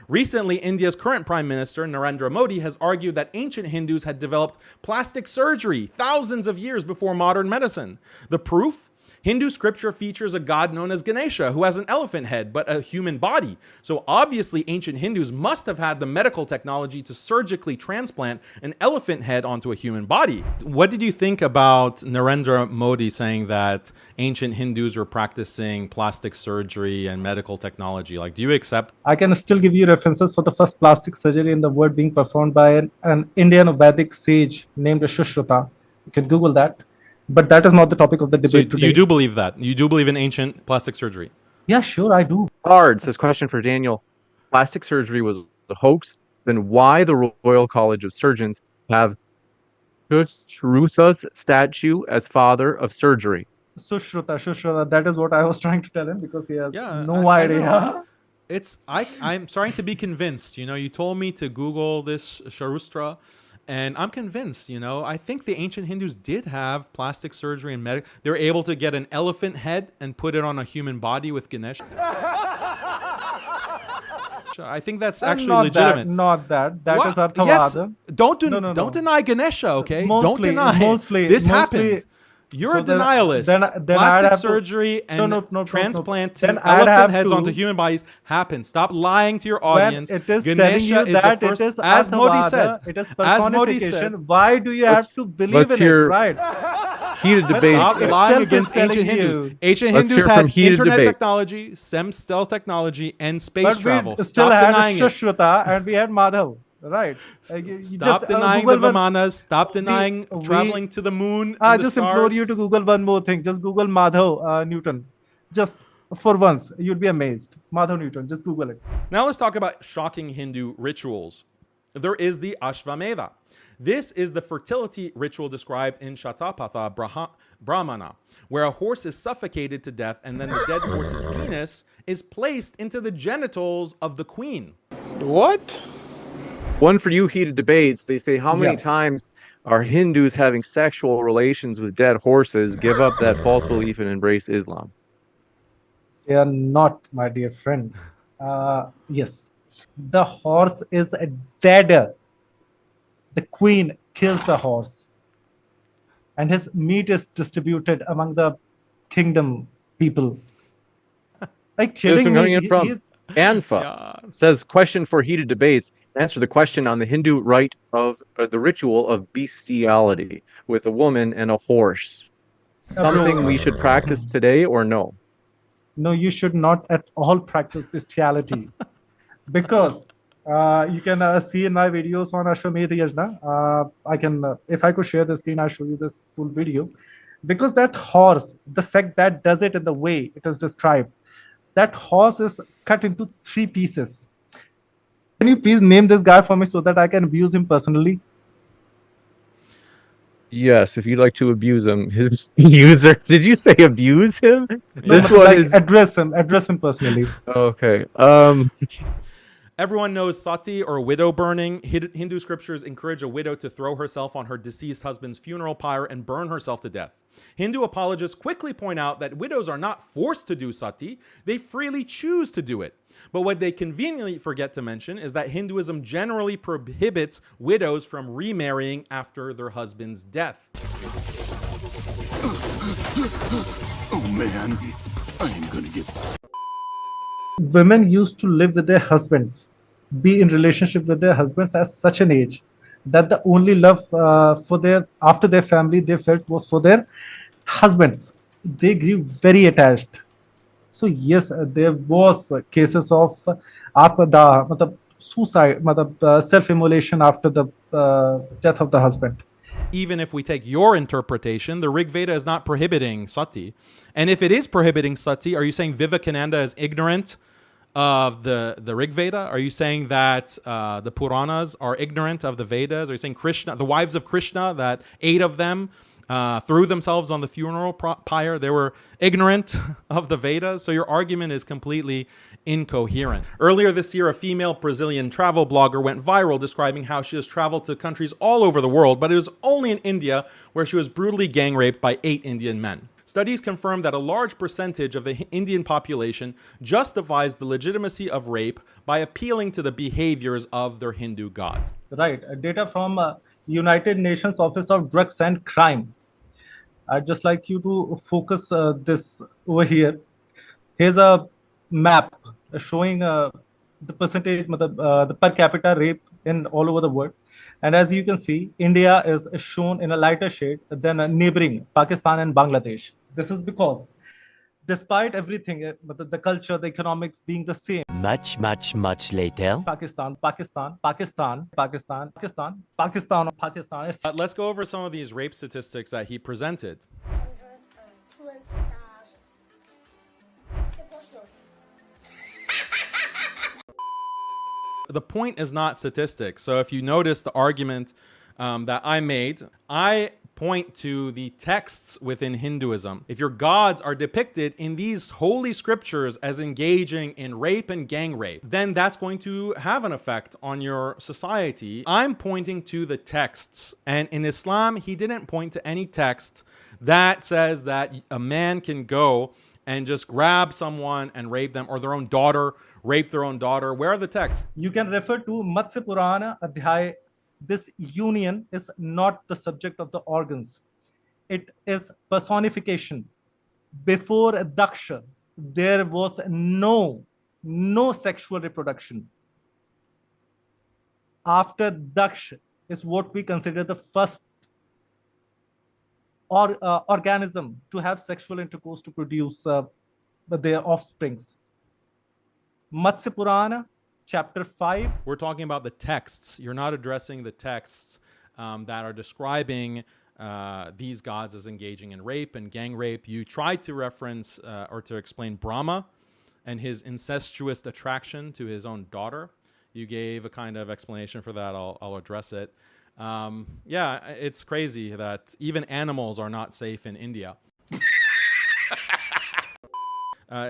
Recently, India's current Prime Minister, Narendra Modi, has argued that ancient Hindus had developed plastic surgery thousands of years before modern medicine. The proof? Hindu scripture features a god known as Ganesha who has an elephant head but a human body. So obviously ancient Hindus must have had the medical technology to surgically transplant an elephant head onto a human body. What did you think about Narendra Modi saying that ancient Hindus were practicing plastic surgery and medical technology? Like, do you accept? I can still give you references for the first plastic surgery in the world being performed by an Indian Vedic sage named Shushruta. You can Google that. But that is not the topic of the debate today. You do believe that? You do believe in ancient plastic surgery? Yeah, sure, I do. Hard says, question for Daniel. Plastic surgery was a hoax. Then why the Royal College of Surgeons have Shrutha's statue as father of surgery? Sushruta, that is what I was trying to tell him because he has no I idea. know. I'm starting to be convinced. You know, you told me to Google this Sharustra, and I'm convinced. You know, I think the ancient Hindus did have plastic surgery and medical. They were able to get an elephant head and put it on a human body with Ganesh. I think that's actually not legitimate. That is Arthavada. Yes, don't deny Ganesha, okay? Don't deny mostly, this happened. You're a denialist. Plastic surgery and transplanting elephant heads onto human bodies happened. Stop lying to your audience. When it is Ganesha telling you that the first, it is as Modi said. It is As Modi personification. said. Why do you have to believe in it, right? Heated debate. Stop lying against ancient Hindus. Ancient Hindus had internet technology, stem cell technology, and space travel. We still had denying Shushruta and we had Madhav. Right. Stop denying the Vimanas. Stop denying traveling to the moon. I just implore you to Google one more thing. Just Google Madhav Newton. Just for once, you'd be amazed. Madhav Newton. Just Google it. Now let's talk about shocking Hindu rituals. There is the Ashvamedha. This is the fertility ritual described in Shatapatha Brahmana, where a horse is suffocated to death and then the dead horse's penis is placed into the genitals of the queen. What? One for you, heated debates. They say, how many times are Hindus having sexual relations with dead horses, give up that false belief and embrace Islam? They are not, my dear friend. Yes. The horse is dead. The queen kills the horse. And his meat is distributed among the kingdom people. Like killing me. Anfa says, question for heated debates. Answer the question on the Hindu rite of the ritual of bestiality with a woman and a horse. Something we should practice today or no? No, you should not at all practice bestiality. Because you can see in my videos on Ashwamedha Yajna. I can, if I could share the screen, I'll show you this full video. Because that horse, the sect that does it in the way it is described, that horse is cut into 3 pieces. Can you please name this guy for me so that I can abuse him personally? Yes, if you'd like to abuse him. His user. Did you say abuse him? No, this one is address him personally. Okay. Everyone knows sati or widow burning. Hindu scriptures encourage a widow to throw herself on her deceased husband's funeral pyre and burn herself to death. Hindu apologists quickly point out that widows are not forced to do sati, they freely choose to do it. But what they conveniently forget to mention is that Hinduism generally prohibits widows from remarrying after their husband's death. Oh man, I am gonna get... Women used to live with their husbands, be in relationship with their husbands at such an age that the only love after their family they felt was for their husbands. They grew very attached. So yes, there was cases of suicide, self-immolation after the death of the husband. Even if we take your interpretation, the Rig Veda is not prohibiting sati. And if it is prohibiting sati, are you saying Vivekananda is ignorant of the Rig Veda? Are you saying that the Puranas are ignorant of the Vedas? Are you saying Krishna, the wives of Krishna, that 8 of them threw themselves on the funeral pyre, they were ignorant of the Vedas? So your argument is completely incoherent. Earlier this year, a female Brazilian travel blogger went viral describing how she has traveled to countries all over the world, but it was only in India where she was brutally gang raped by 8 Indian men. Studies confirm that a large percentage of the Indian population justifies the legitimacy of rape by appealing to the behaviors of their Hindu gods. Right. Data from United Nations Office of Drugs and Crime. I'd just like you to focus this over here. Here's a map showing the percentage, the per capita rape in all over the world. And as you can see, India is shown in a lighter shade than neighboring Pakistan and Bangladesh. This is because despite everything, the culture, the economics being the same, Much later. Pakistan, it's Let's go over some of these rape statistics that he presented. 120,000. The point is not statistics. So if you notice the argument that I made, I point to the texts within Hinduism. If your gods are depicted in these holy scriptures as engaging in rape and gang rape, then that's going to have an effect on your society. I'm pointing to the texts. And in Islam, he didn't point to any text that says that a man can go and just grab someone and rape them, or their own daughter, rape their own daughter. Where are the texts? you can refer to Matsya Purana Adhyay. This union is not the subject of the organs. It is personification. Before Daksha, there was no sexual reproduction. After Daksha is what we consider the first organism to have sexual intercourse to produce their offsprings. Matsya Purana, chapter 5. We're talking about the texts. You're not addressing the texts that are describing these gods as engaging in rape and gang rape. You tried to reference or to explain Brahma and his incestuous attraction to his own daughter. You gave a kind of explanation for that. I'll address it. Yeah, it's crazy that even animals are not safe in India.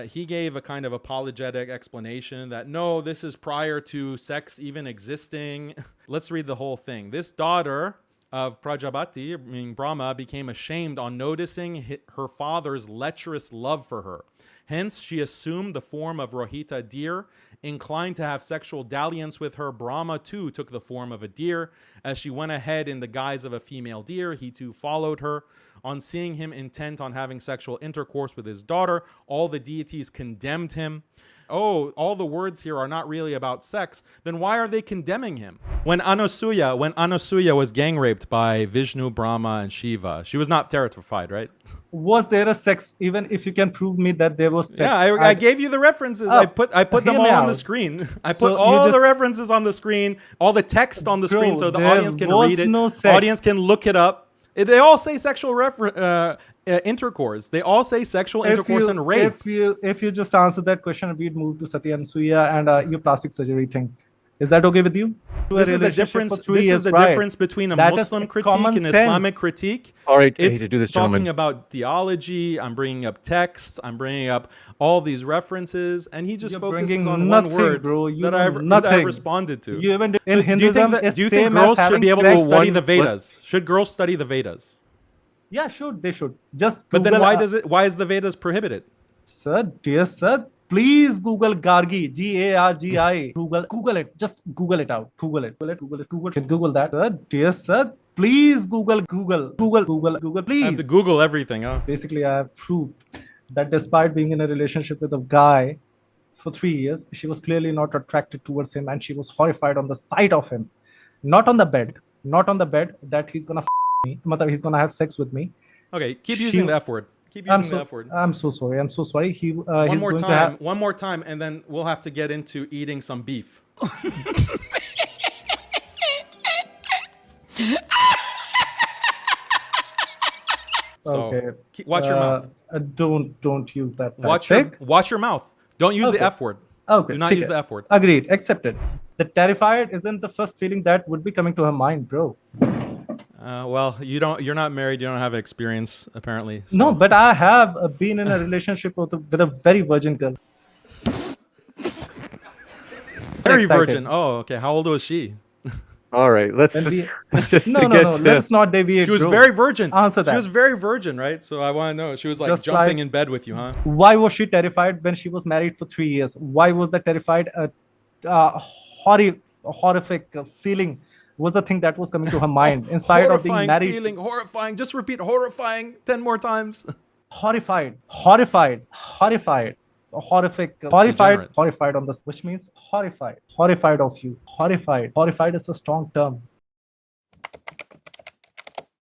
He gave a kind of apologetic explanation that no, this is prior to sex even existing. Let's read the whole thing. This daughter of Prajapati, meaning Brahma, became ashamed on noticing her father's lecherous love for her. Hence, she assumed the form of Rohita deer. Inclined to have sexual dalliance with her, Brahma too took the form of a deer. As she went ahead in the guise of a female deer, he too followed her. On seeing him intent on having sexual intercourse with his daughter, all the deities condemned him. Oh, all the words here are not really about sex. Then why are they condemning him? When Anasuya was gang raped by Vishnu, Brahma, and Shiva, she was not terrified, right? Was there a sex? Even if you can prove me that there was sex. Yeah, I gave you the references. I put them hear all me on the out. screen. I So put you all the just- references on the screen, all the text on the Bro, screen, so the there audience can was read it. no sex. Audience can look it up. They all say sexual intercourse. They all say sexual intercourse and rape. If you just answer that question, we'd move to Satya and Suya and your plastic surgery thing. Is that okay with you? This is the difference. This is the difference between a That is Muslim critique common and sense. Islamic critique. All right, I hate It's to do this, talking gentlemen. about theology. I'm bringing up texts. I'm bringing up all these references, and he just You're focuses bringing on nothing, one word bro. You that know I've nothing. responded to. You even in Do you Hinduism, think, it's do you think same as girls should having be able sex. to study the Let's- Vedas? Should girls study the Vedas? Yeah, should they should just. But then Google, why is the Vedas prohibited? Sir, dear sir, please Google Gargi, Gargi. Google it. Just Google it out. Google it. Can Google that, sir. Dear sir, please Google, please. I have to Google everything, huh? Basically, I have proved that despite being in a relationship with a guy for 3 years, she was clearly not attracted towards him, and she was horrified on the sight of him, not on the bed, that he's gonna me, he's gonna have sex with me. Okay, keep using the F word. Keep I'm using the F word. so sorry. One He's more going to time. have, One more time, and then we'll have to get into eating some beef. So, okay. watch your mouth. Don't use that. Watch tactic. your mouth. Don't use the Okay. F word. Okay. Do not take use it. the F word. Agreed. Accepted. The terrified isn't the first feeling that would be coming to her mind, bro. Well, you're not married. You don't have experience, apparently. So. No, but I have been in a relationship with a very virgin girl. Very excited. virgin. Oh, okay. How old was she? All right, let's When just, we- let's just No, get no, no. to Let's not deviate. She was bro. very virgin. Answer She that. was very virgin, right? So I want to know. She was like Just jumping like- in bed with you, huh? Why was she terrified when she was married for 3 years? Why was that terrified? Horrific feeling was the thing that was coming to her mind, in spite of being Horrifying married. feeling, horrifying. Just repeat horrifying 10 more times. Horrified, horrified, horrified, horrific, Degenerate. horrified on this, which means horrified of you. Horrified is a strong term.